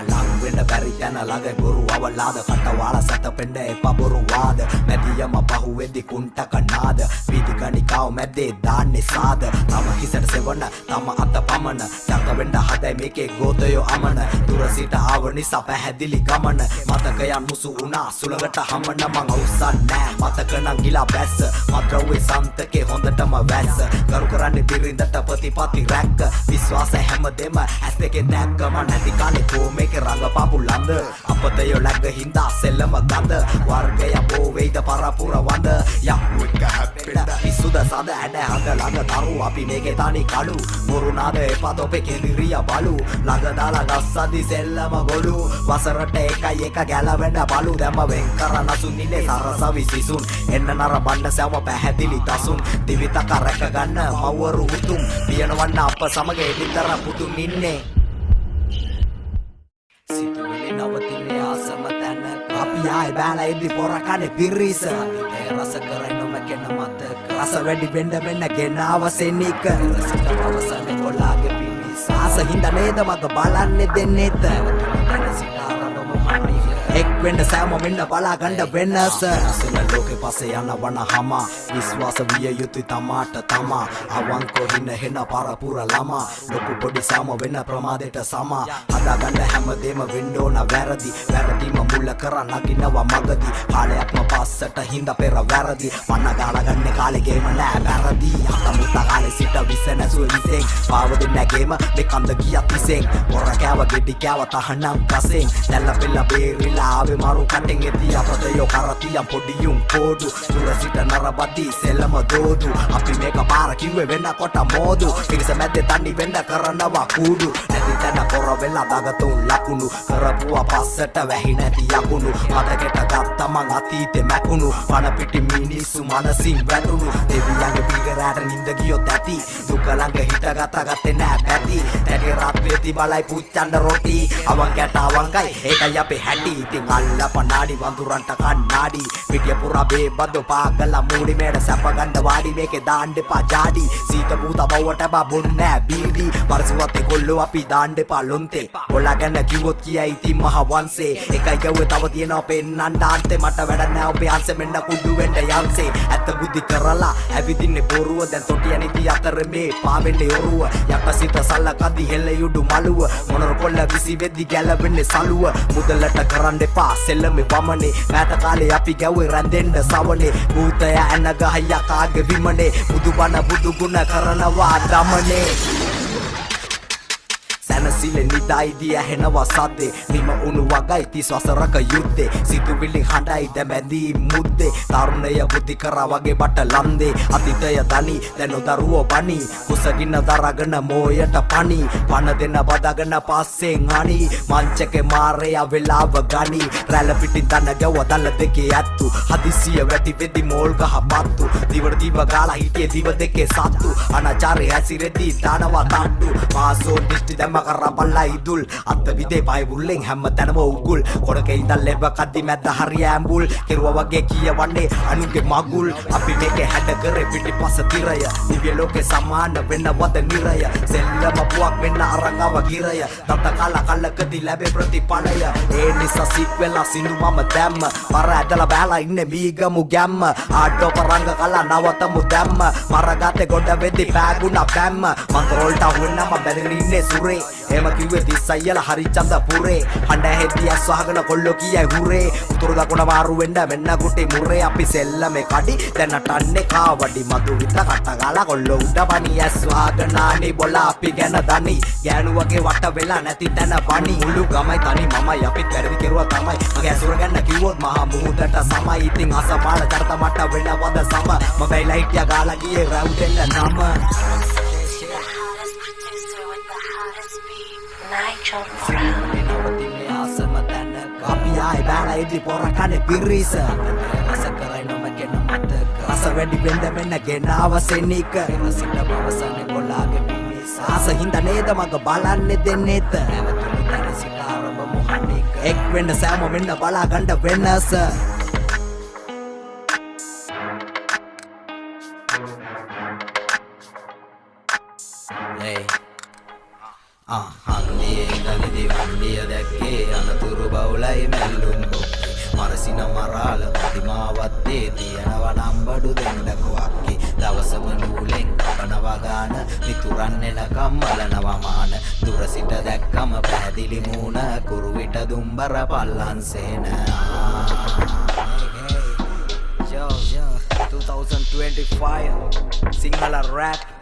lang වෙන්න බැරි තැන ළඟ ගුරු අවලාද කටවාල සැතපෙන්න එපා බොරු වාද මැදියම පහුවෙද්දි කුන්ට කනාද වීදි ගණිකාව මැද්දේ දාන්නේ සාද තම හිසට සෙවන තම අත පමන ළඟ වෙන්න හදයි මේකේ ගෝතයෝ අමන දුර සිට ආව නිසා පැහැදිලි ගමන මතකයන් මුසු වුණා සුළඟට හමන මං අවසන් නෑ මතක නම් ගිලා බැස්ස මද්‍රව්වේ සන්තකේ හොඳටම වැස්ස කරු කරන්නේ බිරිඳට ප්‍රතිපත්ති රැක්ක විශ්වාස හැමදෙම ඇස් දෙකේ දැක්ක මන් නැති කාලේ කොමේක රඟපාපු ලඳ අපතයෝ läග්ග හින්දා සෙල්ලම ගඳ වර්ගය බෝ වේද පරපුර වඳ යක්කු එක හැප්පෙන්න පිසුද සඳ ඇඩ හඳ ළඟ තරු අපි මේකේ තනි කළු මුරුනාද එපා තොපේ කෙඳිරිය බලු ළඟ දාලා ගස්සදි සෙල්ලම ගොළු වසරට එකයි එක ගැලවෙන්න බලු දැම්ම වෙන් කරන සුනින්නේ සරසවි සිසුන් එන්න නර බණ්ඩ සෑම පැහැදිලි තසුන් දිවිතක රැක ගන්න මව්වරු උතුම් පියනවන්න අප සමග එදිතර පුතුන් ඉන්නේ සිතුවිලි නවතින්නේ ආසම තැන අපි ආයි බෑලා ඉදි පොර කන්නේ පිරිස රස කරයි නොමැකෙන මතක රස වැඩි වෙන්න ගෙනාව සෙනික රසිත අවසනේ කොලාගේ පිනිස ආස හින්දා නේද මග බලන්නේ දෙන්නේත එක් වෙන්න සෑම වෙන්න බලා ගන්න වෙනස සුන ලෝකෙ පස්සේ යනවන හම විශ්වාස විය යුතුයි තමාට තමා අවංකෝ හින හෙන පරපුර ළමා ලොකු පොඩි සෑම වෙන්න ප්‍රමාදයට සමා හදාගන්න හැමදේම වෙන්න ඕන වැරදිම මුල කරන් නගිනවා මගදී කාලයක්ම පස්සට හින්දා පෙර වැරදි මන්න ගාලා ගන්න කාලේ ගේම නෑ වැරදි අතමුත කාලේ සිට විසන සුවිසෙන් පාව දෙන්න ගේම මේ කන්ද ගියත් විසෙන් පොර කෑව ගෙඩි කෑව තහනම් කසෙන් දැල්ල පෙල්ල බේරිලා ආවේ මරු කටෙන් එති අපතයෝ කරතියම් පොඩියුම් පොඩු දුර සිට නරබදි සෙල්ලම දෝදු අපි මේක පාර කිව්වේ වෙන්න කොට මෝදු පිරිස මැද්දේ තනි වෙන්න කරනවා කුඩු නැති තැන පොර වෙලා දාගතුන් ලකුණු කරපුවා පස්සට වැහි නැති යකුණු මතකෙට ගත්ත මං අතීතේ මැකුණු පණ පිටි මිනිස්සු මනසින් වැටුණු දෙවියන්ගේ පිටරට නිඳ ගියොත් ඇති දුක ළඟ හිටගත්තේ නෑ පැති දැනේ රාත්‍රියේදී බලයි පුච්චන්න රොටි අවංකයට අවංකයි ඒකයි අපේ හැටි ඉතින් අල්ල පනාඩි වඳුරන්ට කන්නාඩි පිටිය පුරා බේබද්දෝ පාගලා මූඩි මේඩ සැප ගන්න වාඩි මේකේ දාන්න එපා ජාඩි සීත පුත බවට බබොන් නෑ බීඩි වර්සුවත් කොල්ලෝ අපි දාන්න එපා ලොන්තේ ඔලා ගැන කිව්වොත් කියයි ඉතින් මහ වංශේ එකයි ගව්වේ තව තියෙනවා පෙන්නන්න ආන්තේ මට වැඩ නෑ ඔබේ අංශෙ මෙන්න කුඩු වෙන්න යන්සේ ඇත්ත බුද්ධි කරලා ඇවිදින්නේ බොරුව දැන් තොටිය නිදි අතර මේ පාවෙන්නේ ඔරුව යකසිත සල්ලකදි හෙල්ල යුඩු මලුව මොනර කොල්ල විසි වෙද්දි ගැලවෙන්නේ සලුව මුදලට කරන්න එපා සෙල්ලමේ වමනේ මෑත කාලේ අපි ගැව්වේ රැඳෙන්න සවනේ භූතය ඇන ගහය කාගේ විමනේ බුදුබණ බුදු ගුණ කරනවා දමනේ සැනසිලේ නිදායිදී ඇහෙනවා සද්දේ නිම උණු වගයි 30 වසරක යුද්ධේ සිතුවිලි හඬයි දැමැදී මුද්දේ තරුණය බුද්ධි කරා වගේ බට ලන්දේ අතීතය දනි දැන් දරුවෝ බනි කුසගින්න දරගෙන මෝයට පණි පණ දෙන්න බදාගෙන පස්සෙන් අනි මංචකේ මාරයා වෙලාව ගනි රැළ පිටින් දන ගැව දල දෙකේ ඇත්තු හදිසිය වැටි වෙදි මෝල් ගහ පත්තු දිවට දිව ගාලා හිටියේ දිව දෙකේ සත්තු අනාචාරය ඇසිරෙදී දානවා තට්ටු මාසෝ දිස්ටි දැම්ම කරපල්ලා ඉදුල් අත්ත විදේ පය බුල්ලෙන් හැම තැනම උගුල් කොඩක ඉඳන් ලෙබ කද්දි මැද්ද හරිය ඇඹුල් කෙරුවා වගේ කියවන්නේ අනුගේ මගුල් අපි මේකේ හැඩ කරේ පිටිපස තිරය දිව්‍ය ලෝකේ සමාන වෙන්නවද නිරය සෙල්ලම පුවක් වෙන්න අරංගව ගිරය තත කාලා කල්ලකදී ලැබේ ප්‍රතිඵලය ඒ නිසා සිත් වෙලා සිඳු මම දැම්ම පර ඇදලා බෑලා ඉන්නේ මීගමු ගැම්ම ආඩෝ පරංග කලා නවතමු දැම්ම මරගතේ ගොඩ වෙද්දි පෑගුණා බැම්ම මන්තරෝල්ට අහුවෙන්නම බැදගෙන ඉන්නේ සුරේ එහෙම කිව්වේ තිස්සයියලා හරි චන්ද පුරේ හඬ හෙද්දි ඇස් වහගෙන කොල්ලෝ කියයි හුරේ උතුරු දකුණ මාරු වෙන්න මෙන්න කුටි මුරේ අපි සෙල්ලමේ කඩි දැන් නටන්නේ කාවඩි මතු විත කට ගාලා කොල්ලෝ උඩ බණි ඇස් වහගෙන ආනි බොලා අපි ගැන දනි ගෑනු වගේ වට වෙලා නැති තැන බණි මුළු ගමයි තනි මමයි අපිත් වැරදි කෙරුවා තමයි මගේ ඇසුර ගන්න කිව්වොත් මහා මුහුදට සමයි ඉතින් අසපාල චර්ත මට වෙනවද සම මම ලයිට් ය ගාලා ගියේ රවුටෙන්න නම අපි ආයි බෑලා ඉදි පොර කන්නේ පිරිස රස කරයි නොමැකෙන මතක රස වැඩි වෙන්න ගෙනාව සෙනික රසිත බවසනේ කොලාගේ පිනිස ආස හින්දා නේද මග බලන්නේ දෙන්නේත නැවතුණු තැන සිට ආරම්භ මොහනික එක් වෙන්න සෑම වෙන්න බලා ගන්න වෙනස Hey, honey. දලිදි වන්දිය දැක්කේ අනතුරු බවුලයි මැල්ලුම් බොක්කේ මරසින මරාල ප්‍රතිමාවත්තේ තියෙනවා නම් බඩු දෙන්නකෝ අක්කේ දවසම නූලෙන් කපනවා ගාන මිතුරන් එනකම් බලනවා මාන දුර සිට දැක්කම පැහැදිලි මූණ කුරුවිට දුම්බර පල්ලන් සේන Yo 2025 Sinhala rap